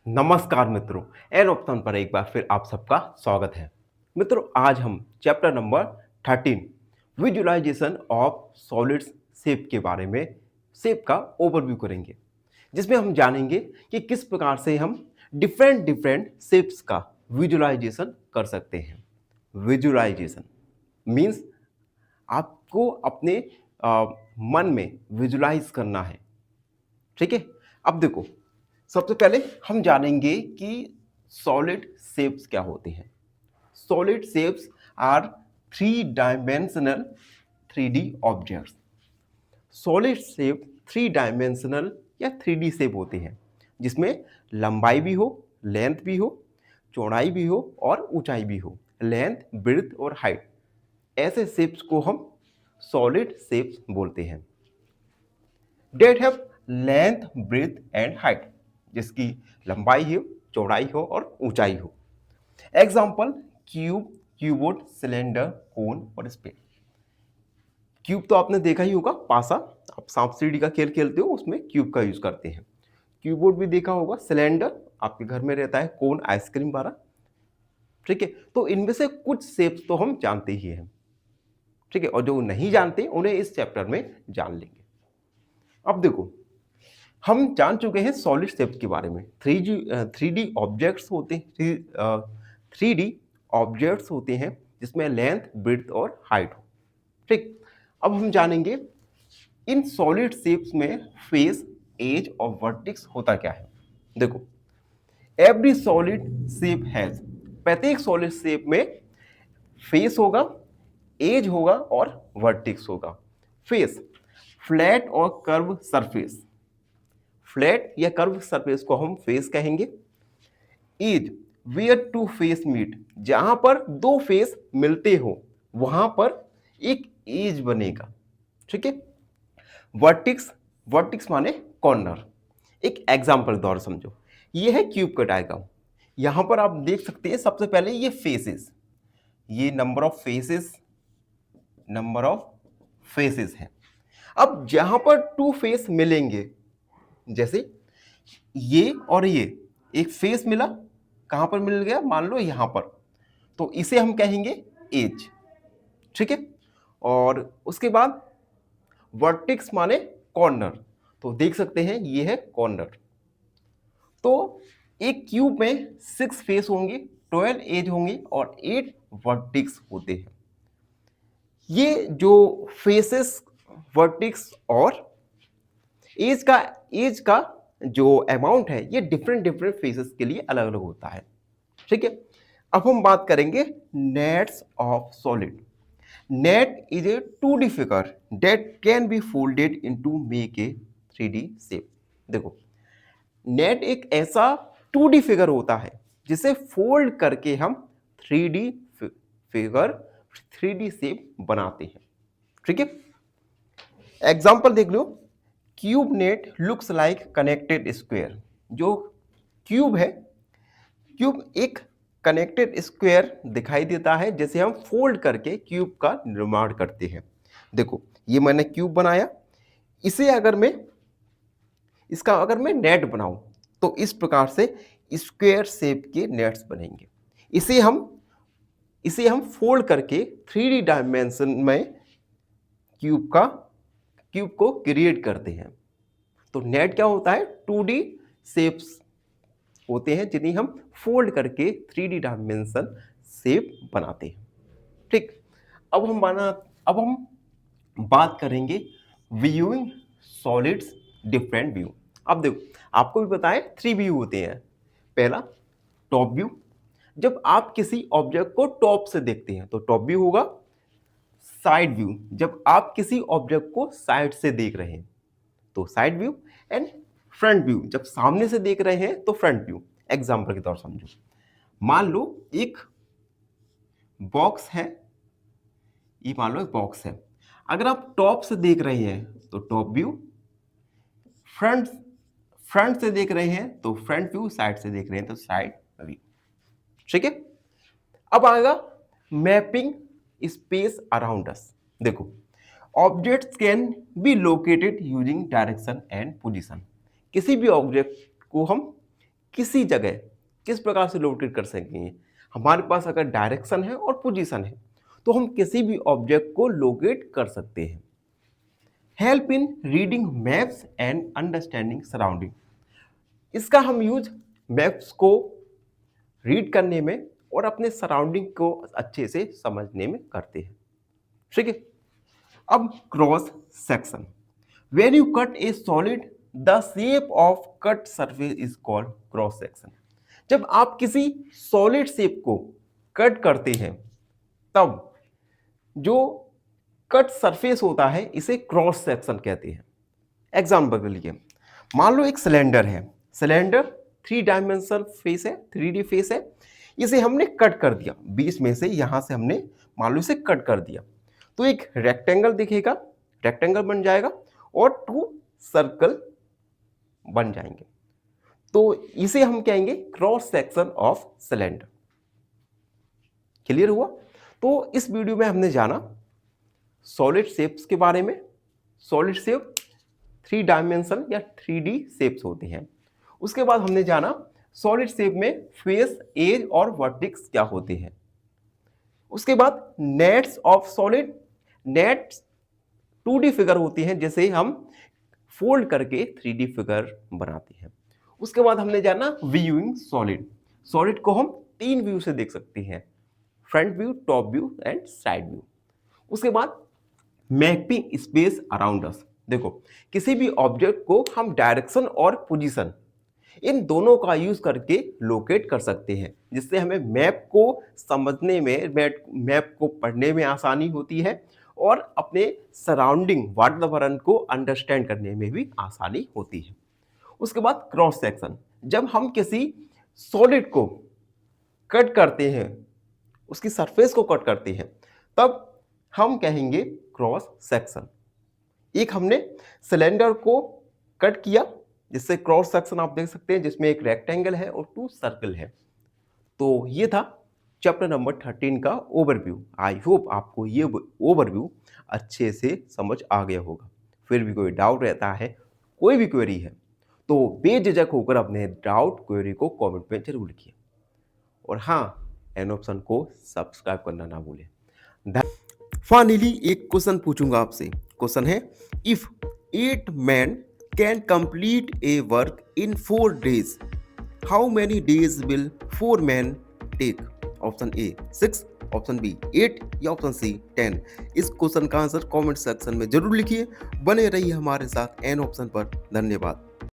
नमस्कार मित्रों, an option पर एक बार फिर आप सबका स्वागत है। मित्रों, आज हम chapter number 13 visualisation of solids shape के बारे में शेप का ओवरव्यू करेंगे, जिसमें हम जानेंगे कि किस प्रकार से हम डिफरेंट डिफरेंट शेप्स का विजुअलाइजेशन कर सकते हैं। विजुअलाइजेशन मीन्स आपको अपने मन में विजुलाइज करना है। ठीक है, अब देखो, सबसे पहले हम जानेंगे कि सॉलिड शेप्स क्या होते हैं। Solid shapes are three dimensional 3D objects. Solid shape three dimensional या 3D शेप होते हैं, जिसमें लंबाई भी हो, लेंथ भी हो, चौड़ाई भी हो और ऊंचाई भी हो। लेंथ, ब्रेड्थ और हाइट, ऐसे शेप्स को हम सॉलिड शेप्स बोलते हैं। That have length, breadth and height, जिसकी लंबाई हो, चौड़ाई हो और ऊंचाई हो। Example cube, cuboid, cylinder, cone और स्पेयर। क्यूब तो आपने देखा ही होगा, पासा। आप सांप सीढ़ी का खेल खेलते हो, उसमें क्यूब का यूज करते हैं। क्यूबोर्ड भी देखा होगा, सिलेंडर आपके घर में रहता है, कोन आइसक्रीम वाला। ठीक है, तो इनमें से कुछ शेप्स तो हम जानते ही हैं। ठीक है, और जो नहीं जानते उन्हें इस चैप्टर में जान लेंगे। अब देखो, हम जान चुके हैं सॉलिड शेप के बारे में। थ्री डी ऑब्जेक्ट्स होते हैं, 3D ऑब्जेक्ट्स होते हैं जिसमें लेंथ, ब्रेड्थ और हाइट हो। ठीक, अब हम जानेंगे इन सॉलिड शेप्स में फेस, एज और वर्टेक्स होता क्या है। देखो, एवरी सॉलिड शेप हैज, प्रत्येक सॉलिड शेप में फेस होगा, एज होगा और वर्टेक्स होगा। फेस, फ्लैट और कर्व सरफेस। फ्लैट या कर्व सरफेस को हम फेस कहेंगे। Edge, where two face meet, जहां पर दो फेस मिलते हो वहां पर एक एज बनेगा। ठीक है। वर्टिक्स, वर्टिक्स माने कॉर्नर। एक एग्जांपल के द्वारा समझो, ये है क्यूब का डायग्राम। यहां पर आप देख सकते हैं, सबसे पहले ये फेसेस, ये नंबर ऑफ फेसेस है। अब जहां पर टू फेस मिलेंगे, जैसे ये और ये, एक फेस मिला, कहां पर मिल गया, मान लो यहां पर, तो इसे हम कहेंगे एज। ठीक है, और उसके बाद वर्टेक्स माने कॉर्नर, तो देख सकते हैं ये है कॉर्नर। तो एक क्यूब में 6 फेस होंगे, 12 एज होंगे और 8 वर्टेक्स होते हैं। ये जो फेसेस, वर्टेक्स और एज का जो अमाउंट है, ये डिफरेंट डिफरेंट फेसेस के लिए अलग अलग होता है। ठीक है, अब हम बात करेंगे nets of solid. Net is a 2D figure that can be folded into make a 3D shape. देखो, नेट एक ऐसा 2D फिगर होता है जिसे फोल्ड करके हम 3D फिगर, 3D शेप बनाते हैं। ठीक है, एग्जांपल देख लो, cube net looks like connected square. जो क्यूब है, क्यूब एक कनेक्टेड स्क्वायर दिखाई देता है, जैसे हम फोल्ड करके क्यूब का निर्माण करते हैं। देखो, ये मैंने क्यूब बनाया, इसे अगर मैं नेट बनाऊं, तो इस प्रकार से स्क्वायर शेप के नेट्स बनेंगे। इसे हम इसे हम फोल्ड करके 3D डायमेंशन में क्यूब को क्रिएट करते हैं। तो नेट क्या होता है, 2D शेप्स होते हैं जिन्हें हम फोल्ड करके 3D डायमेंशन शेप बनाते हैं। ठीक, अब हम बात करेंगे व्यूइंग सॉलिड्स डिफरेंट व्यू। अब देखो, आपको भी पता है 3 व्यू होते हैं। पहला, टॉप व्यू। जब आप किसी ऑब्जेक्ट को टॉप से देखते हैं तो टॉप व्यू होगा। साइड व्यू, जब आप किसी ऑब्जेक्ट को साइड से देख रहे हैं तो side view. And front view, जब सामने से देख रहे हैं तो फ्रंट व्यू। एग्जांपल के तौर समझो, मान लो एक बॉक्स है, ये मान लो एक बॉक्स है। अगर आप टॉप से देख रहे हैं तो टॉप व्यू, फ्रंट फ्रंट से देख रहे हैं तो फ्रंट व्यू, साइड से देख रहे हैं तो साइड व्यू। ठीक है, अब आएगा मैपिंग स्पेस अराउंड अस। देखो, objects can be located using direction and position. किसी भी ऑब्जेक्ट को हम किसी जगह किस प्रकार से लोकेट कर सकेंगे। हमारे पास अगर डायरेक्शन है और पोजीशन है तो हम किसी भी ऑब्जेक्ट को लोकेट कर सकते हैं। Help in reading maps and understanding surrounding, इसका हम यूज मैप्स को रीड करने में और अपने सराउंडिंग को अच्छे से समझने में करते हैं। ठीक है। अब cross section, when you cut A solid the shape of cut surface is called cross section. जब आप किसी सॉलिड शेप को कट करते हैं तब जो कट सरफेस होता है इसे क्रॉस सेक्शन कहते हैं। एग्जाम्पल के लिए मान लो एक सिलेंडर है, सिलेंडर 3 डायमेंशनल फेस है, 3D फेस है, इसे हमने कट कर दिया बीच में से, यहां से हमने मान लो इसे कट कर दिया तो एक रेक्टेंगल दिखेगा, रेक्टेंगल बन जाएगा और 2 सर्कल बन जाएंगे। तो इसे हम कहेंगे cross section of cylinder. Clear हुआ? तो इस वीडियो में हमने जाना सॉलिड शेप्स के बारे में। सॉलिड शेप 3 डायमेंशन या 3D शेप्स होते हैं। उसके बाद हमने जाना सॉलिड शेप में फेस, एज और वर्टेक्स क्या होते हैं। उसके बाद nets of solid, nets 2D figure होती हैं जिसे हम फोल्ड करके 3D फिगर बनाते हैं। उसके बाद हमने जाना व्यूइंग सॉलिड, सॉलिड को हम 3 व्यू से देख सकते हैं, front view, top view and side view. उसके बाद मैपिंग स्पेस अराउंड अस, देखो किसी भी ऑब्जेक्ट को हम डायरेक्शन और पोजीशन इन दोनों का यूज करके लोकेट कर सकते हैं, जिससे हमें मैप को समझने में, मैप को पढ़ने में आसानी होती है और अपने सराउंडिंग वातावरण को अंडरस्टैंड करने में भी आसानी होती है। उसके बाद क्रॉस सेक्शन, जब हम किसी सॉलिड को कट करते हैं, उसकी सरफेस को कट करते हैं, तब हम कहेंगे क्रॉस सेक्शन। एक हमने सिलेंडर को कट किया जिससे क्रॉस सेक्शन आप देख सकते हैं, जिसमें एक रेक्टेंगल है और 2 सर्कल है। तो ये था चैप्टर नंबर 13 का ओवरव्यू। आई होप आपको ये ओवरव्यू अच्छे से समझ आ गया होगा। फिर भी कोई डाउट रहता है, कोई भी क्वेरी है, तो बेझिझक होकर अपने डाउट क्वेरी को कमेंट में जरूर लिखिए। और हाँ, एन ऑप्शन को सब्सक्राइब करना ना भूलें। फाइनली एक क्वेश्चन पूछूंगा आपसे। क्वेश्चन है, if 8 men can complete a work in 4 days, how many days will 4 men take? Option A 6, option B 8 या ऑप्शन सी 10। इस क्वेश्चन का आंसर कमेंट सेक्शन में जरूर लिखिए। बने रहिए हमारे साथ एन ऑप्शन पर। धन्यवाद।